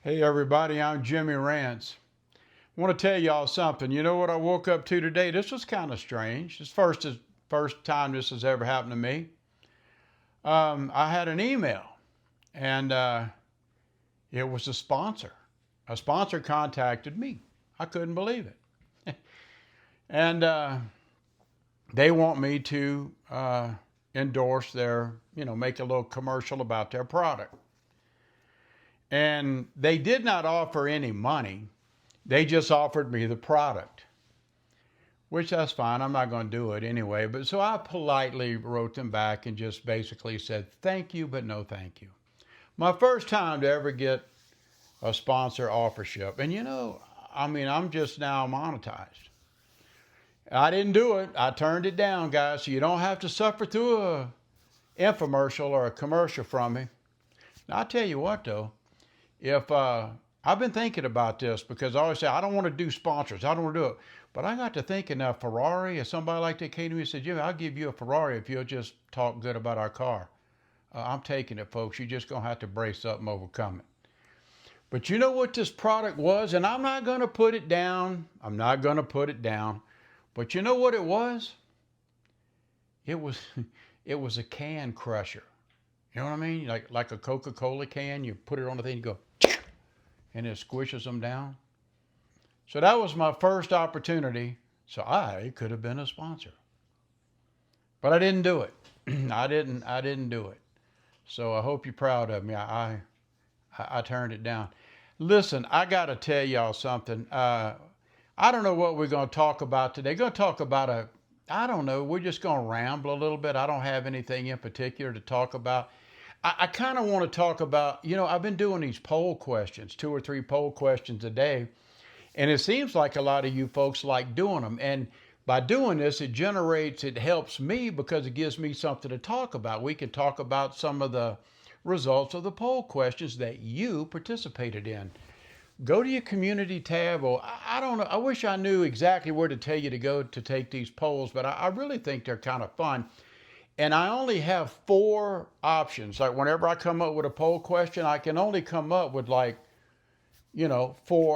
Hey everybody, I'm Jimmy Rance. I want to tell y'all something. You know what I woke up to today? This was kind of strange. This first time this has ever happened to me. I had an email, and it was a sponsor. A sponsor contacted me. I couldn't believe it, and they want me to endorse make a little commercial about their product. And they did not offer any money. They just offered me the product, which that's fine. I'm not going to do it anyway. But so I politely wrote them back and just basically said, thank you, but no thank you. My first time to ever get a sponsor offership. And I'm just now monetized. I didn't do it. I turned it down, guys. So you don't have to suffer through a infomercial or a commercial from me. Now, I'll tell you what, though. If I've been thinking about this because I always say I don't want to do sponsors. I don't want to do it. But I got to thinking of Ferrari. If somebody like that came to me and said, Jimmy, I'll give you a Ferrari if you'll just talk good about our car. I'm taking it, folks. You're just going to have to brace up and overcome it. But you know what this product was? And I'm not going to put it down. I'm not going to put it down. But you know what it was? It was it was a can crusher. You know what I mean? Like a Coca-Cola can. You put it on the thing, you go, and it squishes them down. So that was my first opportunity. So I could have been a sponsor, but I didn't do it. I didn't do it. So I hope you're proud of me. I turned it down. Listen, I got to tell y'all something. I don't know what we're going to talk about today. Going to talk about I don't know. We're just going to ramble a little bit. I don't have anything in particular to talk about. I kind of want to talk about, I've been doing these poll questions, 2 or 3 poll questions a day. And it seems like a lot of you folks like doing them. And by doing this, it helps me because it gives me something to talk about. We can talk about some of the results of the poll questions that you participated in. Go to your community tab, or I don't know. I wish I knew exactly where to tell you to go to take these polls, but I really think they're kind of fun. And I only have 4 options. Like whenever I come up with a poll question, I can only come up with 4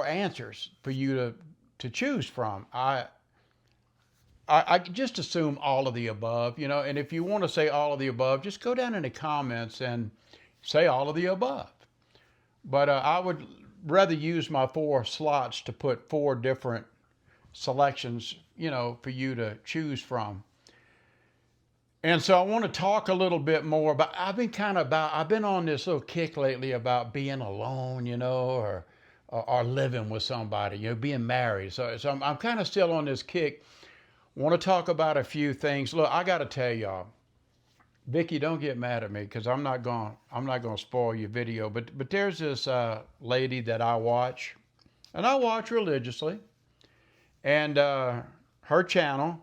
answers for you to choose from. I just assume all of the above, and if you want to say all of the above, just go down in the comments and say all of the above. But I would rather use my 4 slots to put 4 different selections, for you to choose from. And so I want to talk a little bit more about, I've been on this little kick lately about being alone, or living with somebody, being married. So I'm kind of still on this kick. Want to talk about a few things. Look, I got to tell y'all, Vicky, don't get mad at me because I'm not going to spoil your video. But there's this lady that I watch, and I watch religiously, and her channel,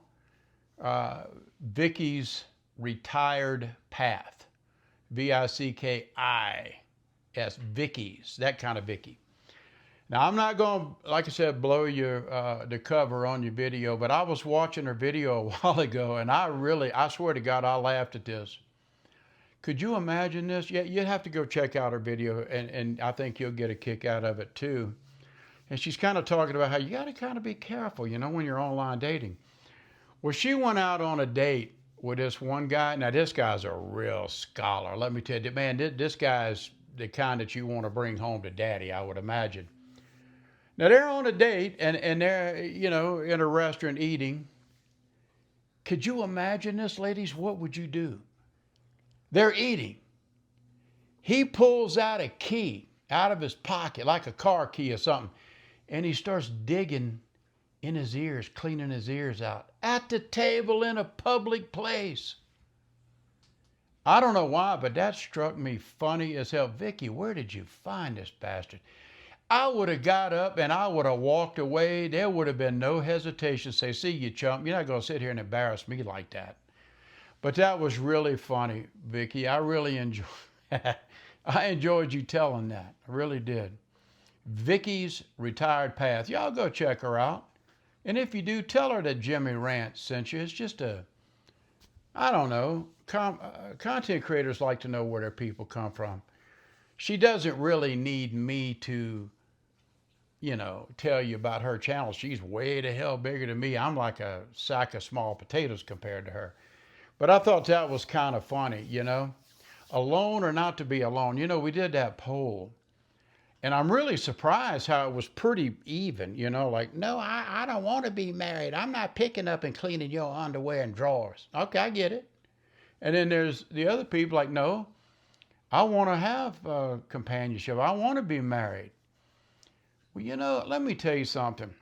Vicky's Retired Path, Vickis, Vicky's, that kind of Vicky. Now, I'm not going to, like I said, blow your the cover on your video, but I was watching her video a while ago, and I swear to God, I laughed at this. Could you imagine this? Yeah, you'd have to go check out her video, and I think you'll get a kick out of it too. And she's kind of talking about how you got to kind of be careful, when you're online dating. Well, she went out on a date with this one guy. Now, this guy's a real scholar. Let me tell you, man, this guy's the kind that you want to bring home to daddy, I would imagine. Now they're on a date and they're, in a restaurant eating. Could you imagine this, ladies? What would you do? They're eating. He pulls out a key out of his pocket, like a car key or something, and he starts digging in his ears, cleaning his ears out at the table in a public place. I don't know why, but that struck me funny as hell. Vicky, where did you find this bastard? I would have got up and I would have walked away. There would have been no hesitation to say, see you chump, you're not going to sit here and embarrass me like that. But that was really funny, Vicky. I really enjoyed I enjoyed you telling that. I really did. Vicky's Retired Path. Y'all go check her out. And if you do, tell her that Jimmy Rance sent you. It's just I don't know, content creators like to know where their people come from. she doesn't really need me to, tell you about her channel. She's way the hell bigger than me. I'm like a sack of small potatoes compared to her. But I thought that was kind of funny. Alone or not to be alone. We did that poll. And I'm really surprised how it was pretty even. Like, no, I don't want to be married. I'm not picking up and cleaning your underwear and drawers. Okay, I get it. And then there's the other people like, no, I want to have companionship. I want to be married. Well, let me tell you something.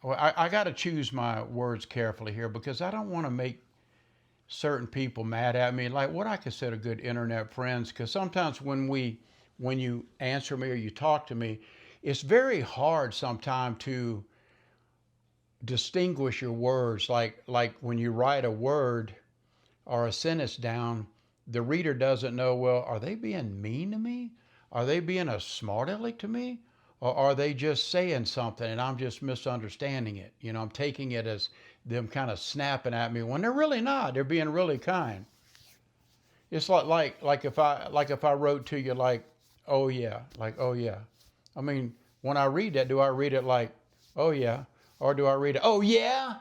Well, I got to choose my words carefully here because I don't want to make certain people mad at me, like what I consider good internet friends. Because sometimes when you answer me or you talk to me, it's very hard sometimes to distinguish your words. Like when you write a word or a sentence down, the reader doesn't know, well, are they being mean to me? Are they being a smart aleck to me? Or are they just saying something and I'm just misunderstanding it? I'm taking it as them kind of snapping at me when they're really not. They're being really kind. It's like if I wrote to you like, oh yeah, like, oh yeah. I mean, when I read that, do I read it like, oh yeah, or do I read it, oh yeah?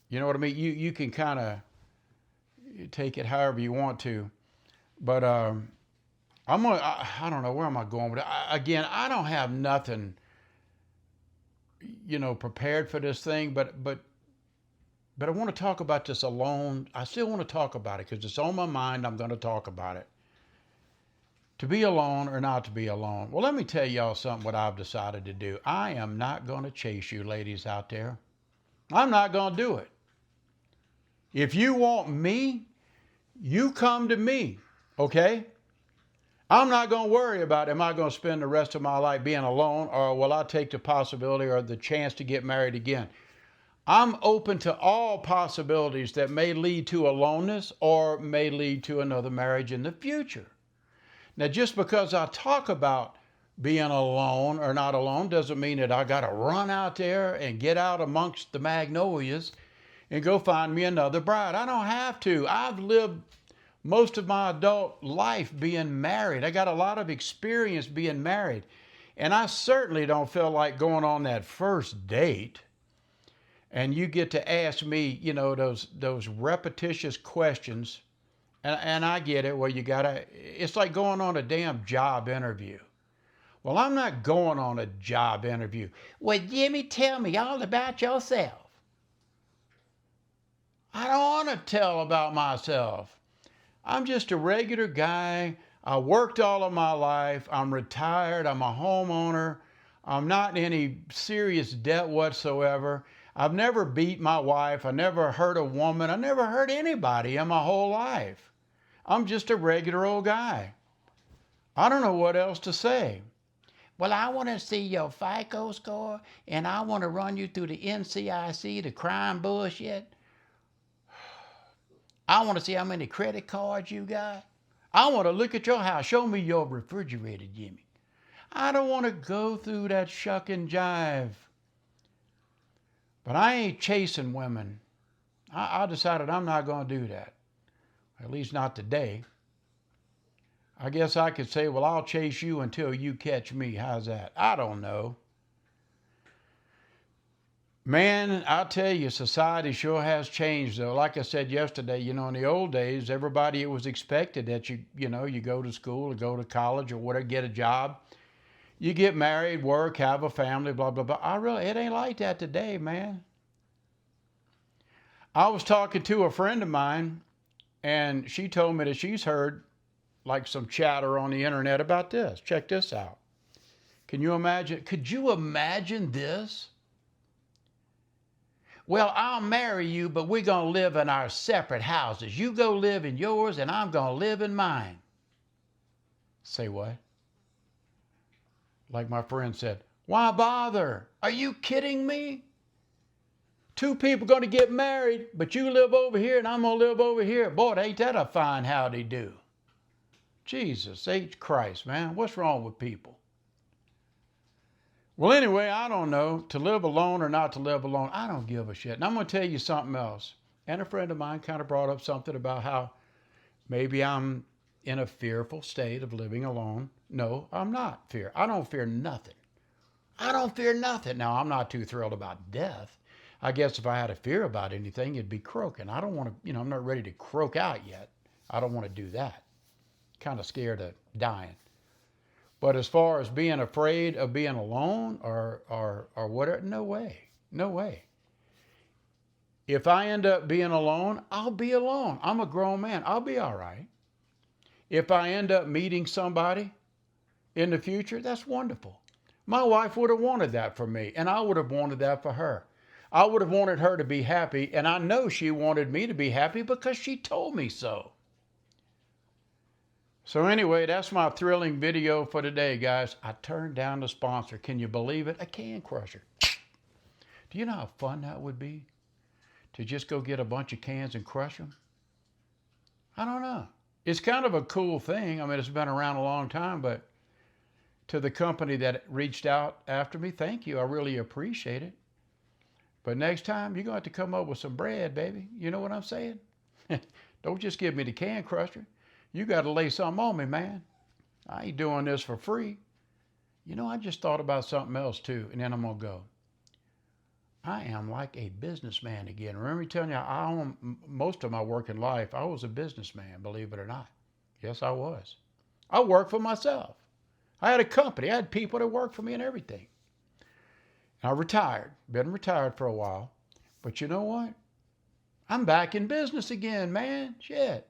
You know what I mean? You can kind of take it however you want to, but I don't know, where am I going with it? Again, I don't have nothing, prepared for this thing, but I want to talk about this alone. I still want to talk about it because it's on my mind. I'm going to talk about it. To be alone or not to be alone. Well, let me tell y'all something what I've decided to do. I am not going to chase you ladies out there. I'm not going to do it. If you want me, you come to me, okay? I'm not going to worry about, am I going to spend the rest of my life being alone, or will I take the possibility or the chance to get married again? I'm open to all possibilities that may lead to aloneness or may lead to another marriage in the future. Now, just because I talk about being alone or not alone doesn't mean that I got to run out there and get out amongst the magnolias and go find me another bride. I don't have to. I've lived most of my adult life being married. I got a lot of experience being married. And I certainly don't feel like going on that first date and you get to ask me, those repetitious questions. And I get it. Well, it's like going on a damn job interview. Well, I'm not going on a job interview. Well, Jimmy, tell me all about yourself. I don't want to tell about myself. I'm just a regular guy. I worked all of my life. I'm retired. I'm a homeowner. I'm not in any serious debt whatsoever. I've never beat my wife. I never hurt a woman. I never hurt anybody in my whole life. I'm just a regular old guy. I don't know what else to say. Well, I want to see your FICO score, and I want to run you through the NCIC, the crime bullshit. I want to see how many credit cards you got. I want to look at your house. Show me your refrigerator, Jimmy. I don't want to go through that shuck and jive. But I ain't chasing women. I decided I'm not going to do that. At least not today. I guess I could say, well, I'll chase you until you catch me. How's that? I don't know. Man, I'll tell you, society sure has changed, though. Like I said yesterday, in the old days, everybody, it was expected that you go to school or go to college or whatever, get a job. You get married, work, have a family, blah, blah, blah. It ain't like that today, man. I was talking to a friend of mine, and she told me that she's heard like some chatter on the internet about this. Check this out. Can you imagine? Could you imagine this? Well, I'll marry you, but we're going to live in our separate houses. You go live in yours, and I'm going to live in mine. Say what? Like my friend said, why bother? Are you kidding me? Two people going to get married, but you live over here and I'm going to live over here. Boy, ain't that a fine howdy do. Jesus H. Christ, man. What's wrong with people? Well, anyway, I don't know. To live alone or not to live alone, I don't give a shit. And I'm going to tell you something else. And a friend of mine kind of brought up something about how maybe I'm in a fearful state of living alone? No, I'm not fear. I don't fear nothing. I don't fear nothing. Now, I'm not too thrilled about death. I guess if I had a fear about anything, it'd be croaking. I don't want to, I'm not ready to croak out yet. I don't want to do that. Kind of scared of dying. But as far as being afraid of being alone or whatever, no way. No way. If I end up being alone, I'll be alone. I'm a grown man. I'll be all right. If I end up meeting somebody in the future, that's wonderful. My wife would have wanted that for me, and I would have wanted that for her. I would have wanted her to be happy, and I know she wanted me to be happy because she told me so. So anyway, that's my thrilling video for today, guys. I turned down the sponsor. Can you believe it? A can crusher. Do you know how fun that would be? To just go get a bunch of cans and crush them? I don't know. It's kind of a cool thing. I mean, it's been around a long time, but to the company that reached out after me, thank you. I really appreciate it. But next time, you're going to have to come up with some bread, baby. You know what I'm saying? Don't just give me the can crusher. You got to lay something on me, man. I ain't doing this for free. I just thought about something else too, and then I'm going to go. I am like a businessman again. Remember me telling you, most of my working life, I was a businessman, believe it or not. Yes, I was. I worked for myself. I had a company. I had people that worked for me and everything. I retired. Been retired for a while. But you know what? I'm back in business again, man. Shit.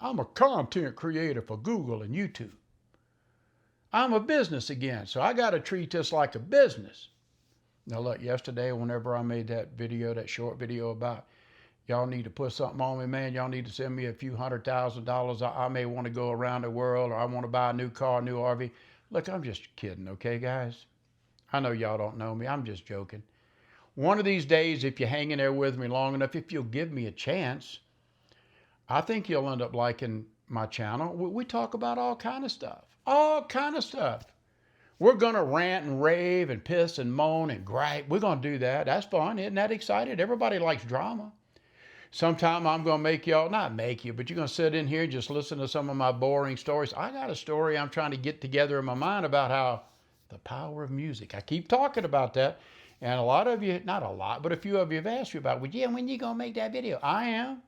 I'm a content creator for Google and YouTube. I'm a business again, so I got to treat this like a business. Now look, yesterday, whenever I made that video, that short video about y'all need to put something on me, man. Y'all need to send me a few $100,000. I may want to go around the world, or I want to buy a new car, a new RV. Look, I'm just kidding, okay, guys? I know y'all don't know me. I'm just joking. One of these days, if you're hanging there with me long enough, if you'll give me a chance, I think you'll end up liking my channel. We talk about all kind of stuff. All kind of stuff. We're going to rant and rave and piss and moan and gripe. We're going to do that. That's fun. Isn't that exciting? Everybody likes drama. Sometime I'm going to make y'all, not make you, but you're going to sit in here and just listen to some of my boring stories. I got a story I'm trying to get together in my mind about how the power of music. I keep talking about that. And a lot of you, not a lot, but a few of you have asked me about, well, yeah, when you going to make that video? I am.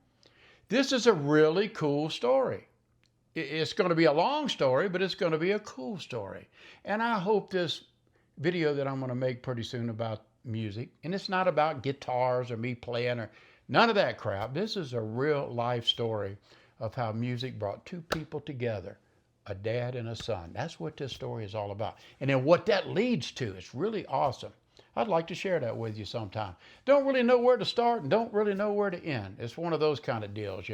This is a really cool story. It's going to be a long story, but it's going to be a cool story. And I hope this video that I'm going to make pretty soon about music, and it's not about guitars or me playing or none of that crap. This is a real life story of how music brought two people together, a dad and a son. That's what this story is all about. And then what that leads to, it's really awesome. I'd like to share that with you sometime. Don't really know where to start and don't really know where to end. It's one of those kind of deals,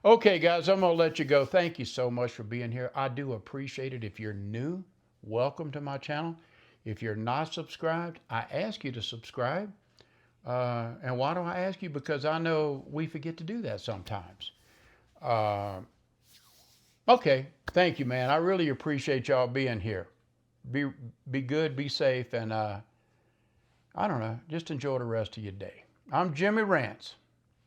Okay, guys, I'm going to let you go. Thank you so much for being here. I do appreciate it. If you're new, welcome to my channel. If you're not subscribed, I ask you to subscribe. And why do I ask you? Because I know we forget to do that sometimes. Okay, thank you, man. I really appreciate y'all being here. Be good, be safe, and I don't know, just enjoy the rest of your day. I'm Jimmy Rants.